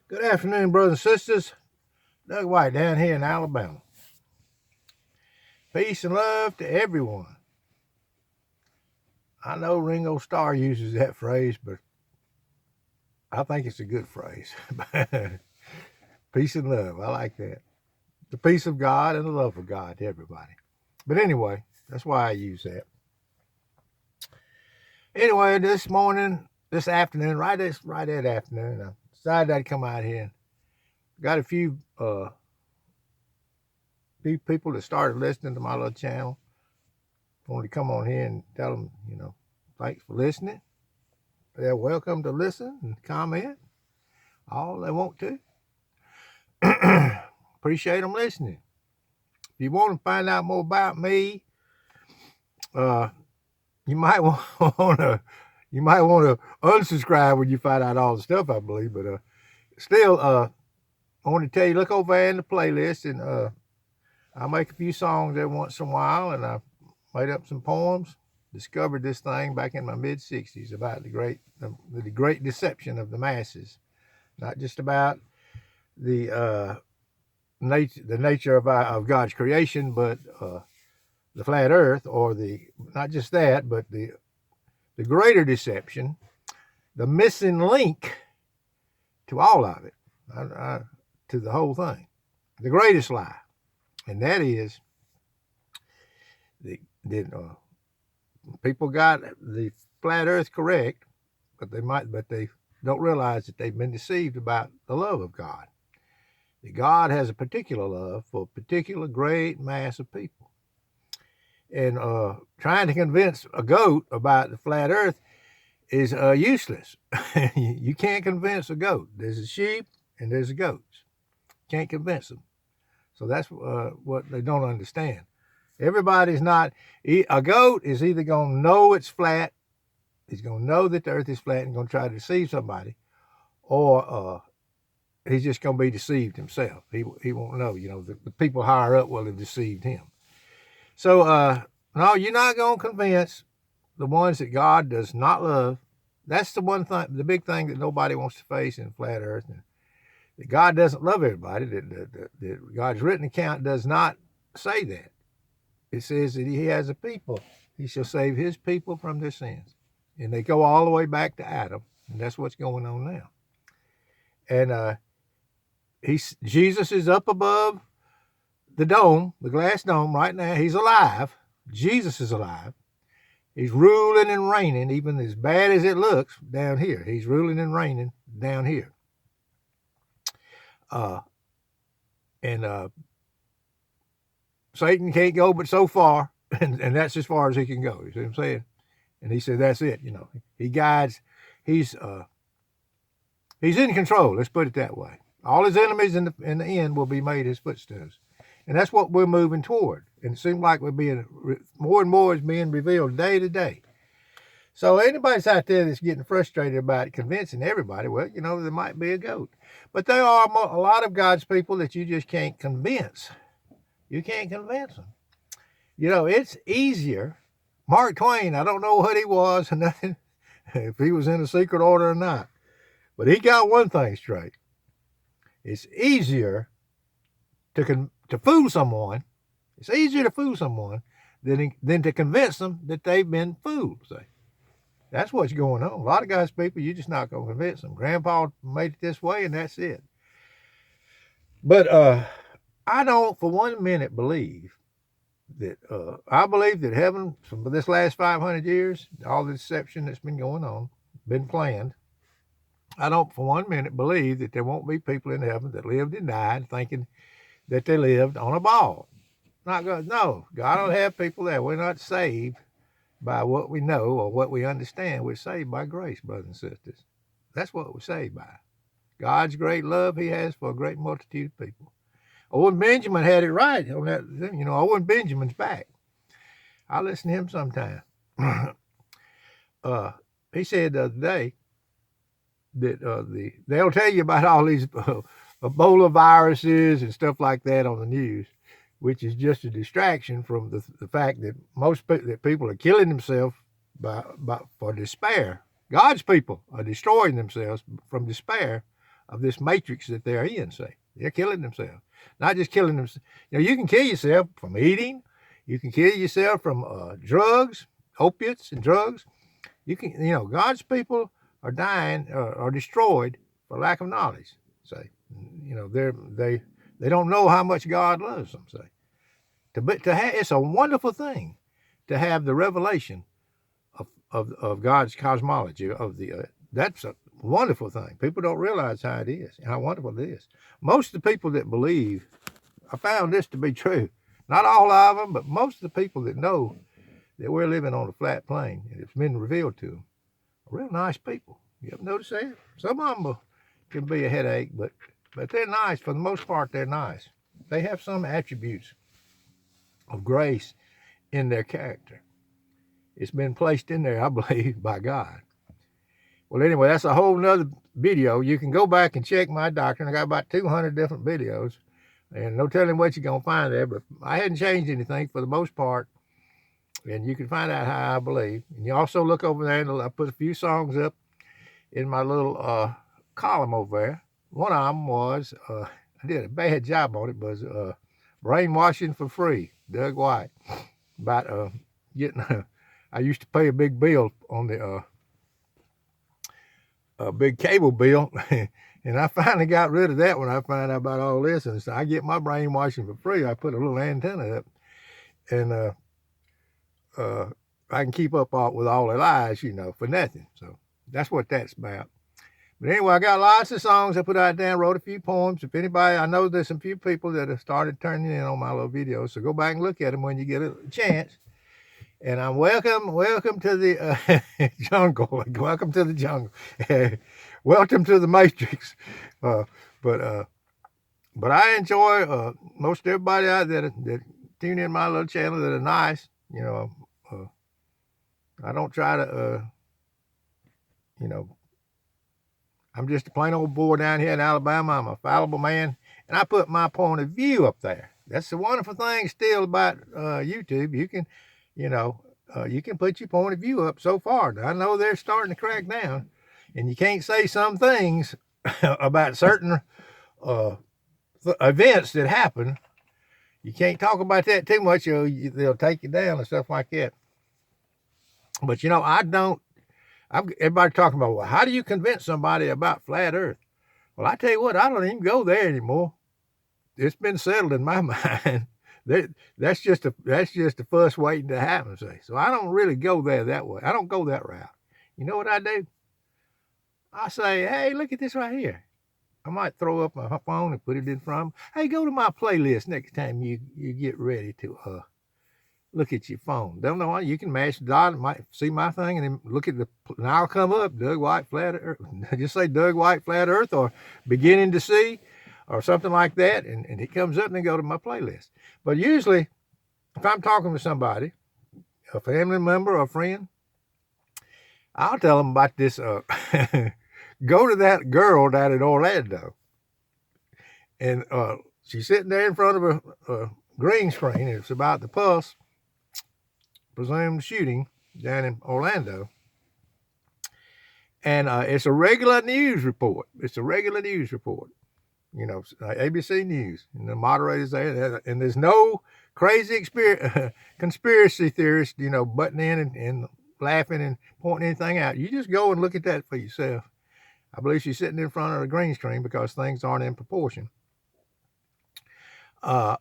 Good afternoon, brothers and sisters. Doug White down here in Alabama. Peace and love to everyone. I know Ringo Starr uses that phrase, but I think it's a good phrase. Peace and love. I like that. The peace of God and the love of God to everybody. But anyway, that's why I use that. Anyway, this afternoon, right that afternoon, I decided I'd come out here. Got a few people that started listening to my little channel. Wanted to come on here and tell them, thanks for listening. They're welcome to listen and comment all they want to. Appreciate them listening. If you want to find out more about me, you might want to unsubscribe when you find out all the stuff I believe. But still, I want to tell you, look over in the playlist, and I make a few songs every once in a while, and I made up some poems. Discovered this thing back in my mid-60s about the great deception of the masses, not just about the nature of God's creation, but the flat Earth, or not just that, but the greater deception, the missing link to all of it, to the whole thing, the greatest lie, and that is people got the flat Earth correct, but they don't realize that they've been deceived about the love of God. That God has a particular love for a particular great mass of people. And trying to convince a goat about the flat Earth is useless. You can't convince a goat. There's a sheep and there's a goats. Can't convince them. So that's what they don't understand. Everybody's not. A goat is either going to know it's flat, he's going to know that the Earth is flat and going to try to deceive somebody, or he's just going to be deceived himself. He won't know. The people higher up will have deceived him. So no, you're not going to convince the ones that God does not love. That's the one thing, the big thing that nobody wants to face in flat Earth. That God doesn't love everybody. That God's written account does not say that. It says that he has a people. He shall save his people from their sins. And they go all the way back to Adam. And that's what's going on now. And Jesus is up above the dome, the glass dome right now. He's alive. Jesus is alive. He's ruling and reigning, even as bad as it looks down here. He's ruling and reigning down here. Satan can't go but so far, and that's as far as he can go. You see what I'm saying? And he said, that's it. He guides. He's in control. Let's put it that way. All his enemies in the end will be made his footsteps. And that's what we're moving toward. And it seems like we're being more and more is being revealed day to day. So anybody's out there that's getting frustrated about convincing everybody, well, there might be a goat. But there are a lot of God's people that you just can't convince. You can't convince them. It's easier. Mark Twain, I don't know what he was or nothing, if he was in a secret order or not. But he got one thing straight. It's easier to fool someone. It's easier to fool someone than to convince them that they've been fooled. Say, that's what's going on. A lot of God's people, you're just not going to convince them. Grandpa made it this way, and that's it. But I don't for 1 minute believe that I believe that heaven, for this last 500 years, all the deception that's been going on, been planned. I don't for 1 minute believe that there won't be people in heaven that lived and died thinking that they lived on a ball. Not good. No, God will have people there. We're not saved by what we know or what we understand. We're saved by grace, brothers and sisters. That's what we're saved by. God's great love he has for a great multitude of people. Owen Benjamin had it right on that. Owen Benjamin's back. I listen to him sometime. He said the other day that they'll tell you about all these Ebola viruses and stuff like that on the news, which is just a distraction from the fact that that people are killing themselves for despair. God's people are destroying themselves from despair of this matrix that they're in, say. They're killing themselves. Not just killing themselves. You know, you can kill yourself from eating. You can kill yourself from drugs, opiates and drugs. You can, you know, God's people are dying or destroyed for lack of knowledge, say. You know, they don't know how much God loves them, say. It's a wonderful thing to have the revelation of God's cosmology of the that's a wonderful thing. People don't realize how it is, how wonderful it is. Most of the people that believe, I found this to be true. Not all of them, but most of the people that know that we're living on a flat plane and it's been revealed to them are real nice people. You ever notice that? Some of them can be a headache, but they're nice. For the most part, they're nice. They have some attributes of grace in their character. It's been placed in there, I believe, by God. Well, anyway, that's a whole nother video. You can go back and check my doctrine. I got about 200 different videos, and no telling what you're going to find there, but I hadn't changed anything for the most part, and you can find out how I believe. And you also look over there, and I put a few songs up in my little column over there. One of them was, I did a bad job on it, was Brainwashing for Free, Doug White, about getting... I used to pay a big bill on the a big cable bill, and I finally got rid of that when I found out about all this. And so I get my brainwashing for free. I put a little antenna up, and I can keep up with all the lies, you know, for nothing. So that's what that's about. But anyway, I got lots of songs I put out there, wrote a few poems. If anybody, I know there's some few people that have started turning in on my little videos, so go back and look at them when you get a chance. And I'm welcome to the jungle. Welcome to the jungle. Welcome to the matrix. But I enjoy most everybody out there that tune in my little channel that are nice. You know, I don't try to, you know, I'm just a plain old boy down here in Alabama. I'm a fallible man, and I put my point of view up there. That's the wonderful thing still about YouTube. You can, you know, you can put your point of view up so far. Now, I know they're starting to crack down, and you can't say some things about certain events that happen. You can't talk about that too much, or they'll take you down and stuff like that. But, you know, everybody talking about, well, how do you convince somebody about flat earth? Well, I tell you what, I don't even go there anymore. It's been settled in my mind. That's just a fuss waiting to happen, say. So I don't really go there that way. I don't go that route. You know what I do? I say, hey, look at this right here. I might throw up my phone and put it in front of them. Hey, go to my playlist next time you get ready to look at your phone. Don't know why. You can mash the dot, might see my thing, and then look at and I'll come up, Doug White Flat Earth. Just say Doug White Flat Earth or Beginning to See or something like that, and it comes up and then go to my playlist. But usually, if I'm talking to somebody, a family member or a friend, I'll tell them about this. Go to that girl down in Orlando, and she's sitting there in front of a green screen, and it's about the Pulse presumed shooting down in Orlando. And it's a regular news report. You know, ABC News, and the moderator's there, and there's no crazy conspiracy theorists, you know, butting in and laughing and pointing anything out. You just go and look at that for yourself. I believe she's sitting in front of a green screen because things aren't in proportion. So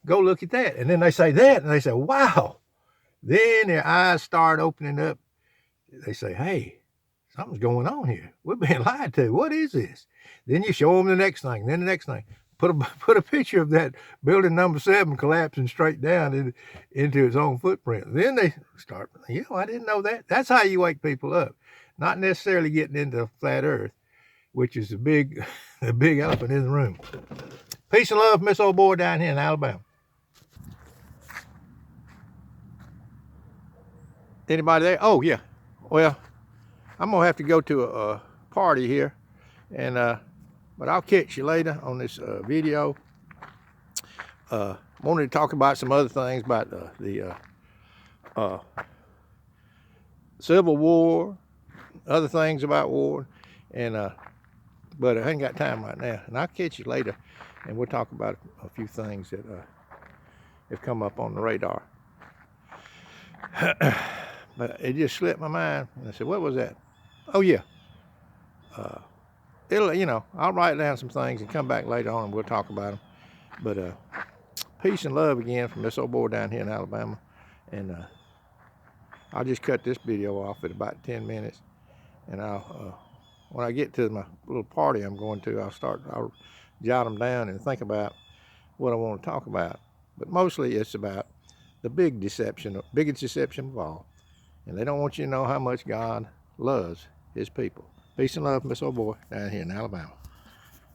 go look at that. And then they say that, and they say, wow. Then their eyes start opening up. They say, hey, something's going on here. We're being lied to. What is this? Then you show them the next thing, then the next thing. Put a picture of that building number 7 collapsing straight down into its own footprint. Then they start, you know, I didn't know that. That's how you wake people up. Not necessarily getting into flat earth, which is the big elephant in the room. Peace and love, Miss Old Boy down here in Alabama. Anybody there? Oh, yeah. Well, I'm going to have to go to a party here, and but I'll catch you later on this video. Wanted to talk about some other things about the Civil War, other things about war, and but I ain't got time right now. And I'll catch you later, and we'll talk about a few things that have come up on the radar. But it just slipped my mind, and I said, "What was that?" Oh yeah. It'll, I'll write down some things and come back later on and we'll talk about them. But peace and love again from this old boy down here in Alabama. And I'll just cut this video off at about 10 minutes. And when I get to my little party I'm going to, I'll jot them down and think about what I want to talk about. But mostly it's about the biggest deception of all. And they don't want you to know how much God loves his people. Peace and love from this old boy down here in Alabama.